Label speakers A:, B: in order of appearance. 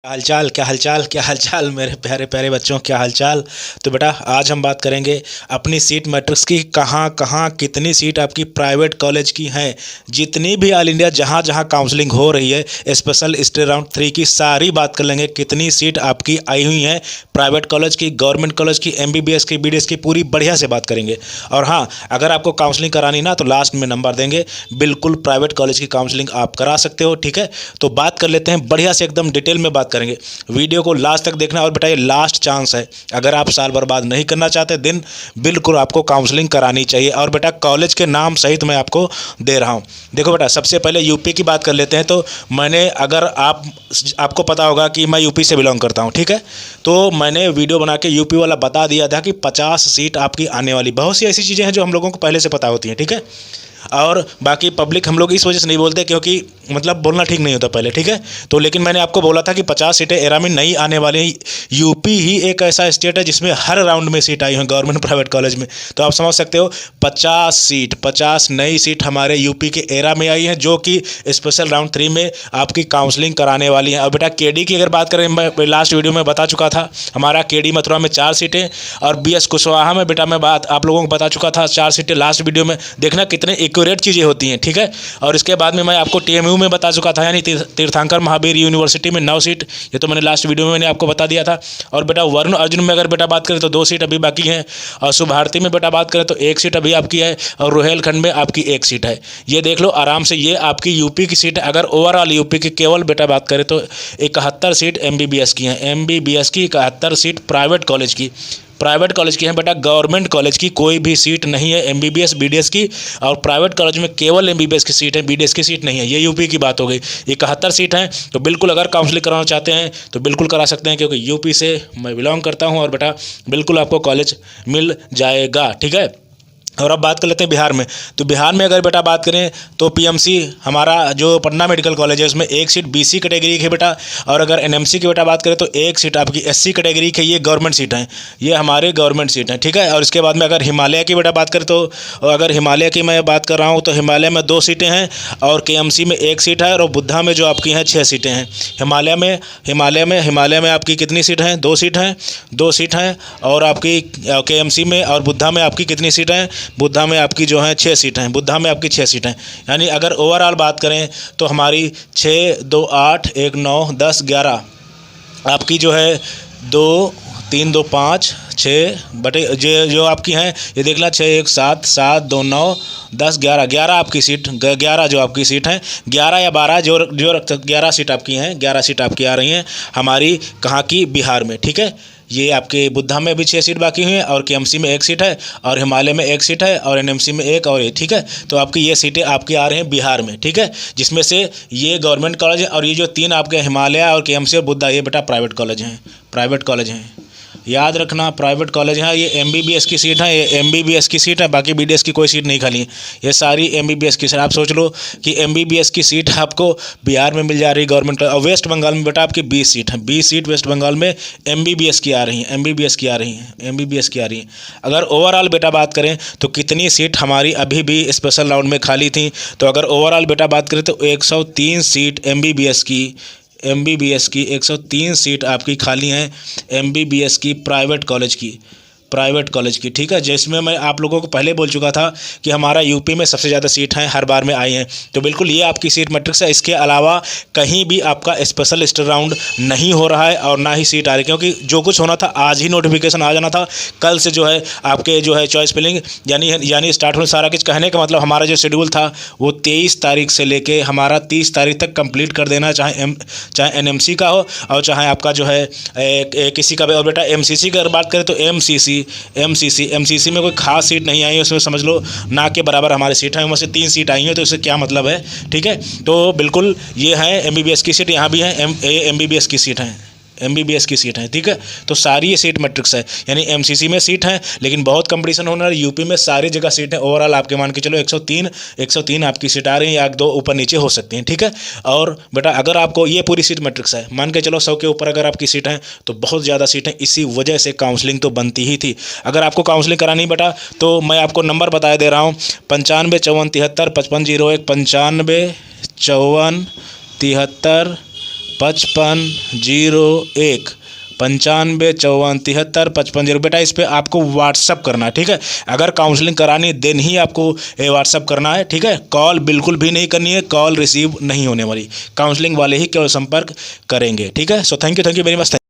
A: हालचाल क्या हालचाल क्या हालचाल मेरे प्यारे प्यारे बच्चों, क्या हालचाल। तो बेटा आज हम बात करेंगे अपनी सीट मैट्रिक्स की। कहाँ कहाँ कितनी सीट आपकी प्राइवेट कॉलेज की हैं, जितनी भी ऑल इंडिया जहाँ जहाँ काउंसलिंग हो रही है स्पेशल स्टे राउंड 3 की सारी बात कर लेंगे। कितनी सीट आपकी आई हुई हैं प्राइवेट कॉलेज की, गवर्नमेंट कॉलेज की, एमबीबीएस की, बीडीएस की, पूरी बढ़िया से बात करेंगे। और हाँ, अगर आपको काउंसलिंग करानी ना तो लास्ट में नंबर देंगे, बिल्कुल प्राइवेट कॉलेज की काउंसलिंग आप करा सकते हो। ठीक है, तो बात कर लेते हैं बढ़िया से, एकदम डिटेल में बात करेंगे। वीडियो को लास्ट तक देखना। और बेटा ये लास्ट चांस है, अगर आप साल बर्बाद नहीं करना चाहते दिन, बिल्कुल आपको काउंसलिंग करानी चाहिए। और बेटा कॉलेज के नाम सहित मैं आपको दे रहा हूं। देखो बेटा, सबसे पहले यूपी की बात कर लेते हैं। तो मैंने, अगर आपको पता होगा कि मैं यूपी से बिलोंग करता हूं, ठीक है, तो मैंने वीडियो बना के यूपी वाला बता दिया था कि 50 सीट आपकी आने वाली। बहुत सी ऐसी चीज़ें हैं जो हम लोगों को पहले से पता होती हैं, ठीक है। और बाकी पब्लिक हम लोग इस वजह से नहीं बोलते क्योंकि मतलब बोलना ठीक नहीं होता पहले, ठीक है। तो लेकिन मैंने आपको बोला था कि 50 सीटें एरा में नई आने वाली हैं। यूपी ही एक ऐसा स्टेट है जिसमें हर राउंड में सीट आई है गवर्नमेंट प्राइवेट कॉलेज में। तो आप समझ सकते हो 50 नई सीट हमारे यूपी के एरा में आई हैं, जो कि स्पेशल राउंड 3 में आपकी काउंसलिंग कराने वाली हैं। और बेटा केडी की अगर बात करें, मैं लास्ट वीडियो में बता चुका था, हमारा केडी मथुरा में 4 सीटें, और बीएस कुशवाहा में बेटा मैं बात आप लोगों को बता चुका था 4 सीटें। लास्ट वीडियो में देखना कितने एक्यूरेट चीज़ें होती हैं, ठीक है। और इसके बाद में मैं आपको टीएमयू में बता चुका था, यानी तीर्थंकर महावीर यूनिवर्सिटी में 9 सीट, ये तो मैंने लास्ट वीडियो में मैंने आपको बता दिया था। और बेटा वरुण अर्जुन में अगर बेटा बात करें तो 2 सीट अभी बाकी हैं। और सुभारती में बेटा बात करें तो 1 सीट अभी आपकी है, और रोहेलखंड में आपकी 1 सीट है। ये देख लो आराम से, ये आपकी यूपी की सीट है। अगर ओवरऑल यूपी की केवल बेटा बात करें तो 71 सीट एमबीबीएस की हैं, एमबीबीएस की 71 सीट प्राइवेट कॉलेज की हैं बेटा। गवर्नमेंट कॉलेज की कोई भी सीट नहीं है एमबीबीएस बीडीएस की, और प्राइवेट कॉलेज में केवल एमबीबीएस की सीट है, बीडीएस की सीट नहीं है। ये यूपी की बात हो गई। 71 सीट हैं, तो बिल्कुल अगर काउंसलिंग कराना चाहते हैं तो बिल्कुल करा सकते हैं, क्योंकि यूपी से मैं बिलोंग करता हूँ। और बेटा बिल्कुल आपको कॉलेज मिल जाएगा, ठीक है। और अब बात कर लेते हैं बिहार में। तो बिहार में अगर बेटा बात करें तो पीएमसी हमारा जो पटना मेडिकल कॉलेज है उसमें 1 सीट बीसी कैटेगरी की है बेटा। और अगर एनएमसी की बेटा बात करें तो 1 सीट आपकी एससी कैटेगरी की, ये गवर्नमेंट सीट हैं, ये हमारे गवर्नमेंट सीट हैं, ठीक है। और इसके बाद में अगर हिमालय की बेटा बात करें तो, अगर हिमालय की मैं बात कर रहा हूँ तो हिमालय में 2 सीटें हैं, और केएमसी में 1 सीट है, और बुद्धा में जो आपकी हैं 6 सीटें हैं। हिमालय में आपकी कितनी सीट हैं? 2 सीट हैं, 2 सीट हैं। और आपकी केएमसी में और बुद्धा में आपकी कितनी सीट हैं? बुद्धा में आपकी जो है 6 सीट हैं, बुद्धा में आपकी 6 सीट हैं। यानी अगर ओवरऑल बात करें तो हमारी 6, 2, 8, 1, 9, 10, 11 आपकी जो है 2, 3, 2, 5, 6 बटे जो आपकी हैं, ये देख ला 6, 1, 7, 7, 2, 9, 10, 11 आपकी सीट, 11 जो आपकी सीट हैं, 11 या 12 जो 11 सीट आपकी हैं, 11 सीट आपकी आ रही हैं हमारी कहाँ की? बिहार में, ठीक है। ये आपके बुद्धा में भी 6 सीट बाकी हुई हैं, और केएमसी में 1 सीट है, और हिमालय में 1 सीट है, और एनएमसी में 1, और ये, ठीक है। तो आपकी ये सीटें आपकी आ रही हैं बिहार में, ठीक है, जिसमें से ये गवर्नमेंट कॉलेज है। और ये जो 3 आपके हिमालय और केएमसी और बुद्धा, ये बेटा प्राइवेट कॉलेज हैं। याद रखना प्राइवेट कॉलेज है। ये एमबीबीएस की सीट है, ये एमबीबीएस की सीट है, बाकी बीडीएस की कोई सीट नहीं खाली है, ये सारी एमबीबीएस की सीट। आप सोच लो कि एमबीबीएस की सीट आपको बिहार में मिल जा रही है गवर्नमेंट। और वेस्ट बंगाल में बेटा आपकी 20 सीट है, 20 सीट वेस्ट बंगाल में एमबीबीएस की आ रही हैं, एमबीबीएस की आ रही हैं। अगर ओवरऑल बेटा बात करें तो कितनी सीट हमारी अभी भी स्पेशल राउंड में खाली थी, तो अगर ओवरऑल बेटा बात करें तो 103 सीट एमबीबीएस की 103 सीट आपकी खाली हैं एमबीबीएस की प्राइवेट कॉलेज की, ठीक है। जिसमें मैं आप लोगों को पहले बोल चुका था कि हमारा यूपी में सबसे ज़्यादा सीट हैं, हर बार में आई हैं। तो बिल्कुल ये आपकी सीट मैट्रिक्स है। इसके अलावा कहीं भी आपका स्पेशल स्टे राउंड नहीं हो रहा है, और ना ही सीट आ रही, क्योंकि जो कुछ होना था आज ही नोटिफिकेशन आ जाना था। कल से जो है आपके जो है चॉइस फिलिंग यानी स्टार्ट होने सारा कुछ। कहने का मतलब हमारा जो शेड्यूल था वो 23 तारीख से लेके हमारा 30 तारीख तक कंप्लीट कर देना, चाहे एनएमसी का हो और चाहे आपका जो है किसी का भी। और बेटा एमसीसी की अगर बात करें तो एमसीसी में कोई खास सीट नहीं आई है, उसमें समझ लो ना के बराबर हमारी सीट है, उनमें से 3 सीट आई हैं, तो इससे क्या मतलब है, ठीक है। तो बिल्कुल ये है एमबीबीएस की सीट, यहाँ भी है एमबीबीएस की सीट है, ठीक है। तो सारी ये सीट मैट्रिक्स है, यानी एमसीसी में सीट है, लेकिन बहुत कंपटीशन होना है। यूपी में सारी जगह सीट है। ओवरऑल आपके मान के चलो 103 आपकी सीट आ रही है, या 2 ऊपर नीचे हो सकती हैं, ठीक है। और बेटा अगर आपको ये पूरी सीट मैट्रिक्स है, मान के चलो 100 के ऊपर अगर आपकी सीट है तो बहुत ज़्यादा सीट है, इसी वजह से काउंसलिंग तो बनती ही थी। अगर आपको काउंसलिंग करानी बेटा तो मैं आपको नंबर बता दे रहा हूँ, 95 54 73 55 01, 95 54 73 5501 95547355 बेटा इस पे आपको व्हाट्सअप करना है, ठीक है। अगर काउंसलिंग करानी देन ही आपको व्हाट्सअप करना है, ठीक है। कॉल बिल्कुल भी नहीं करनी है, कॉल रिसीव नहीं होने वाली, काउंसलिंग वाले ही केवल संपर्क करेंगे, ठीक है। So thank you very much.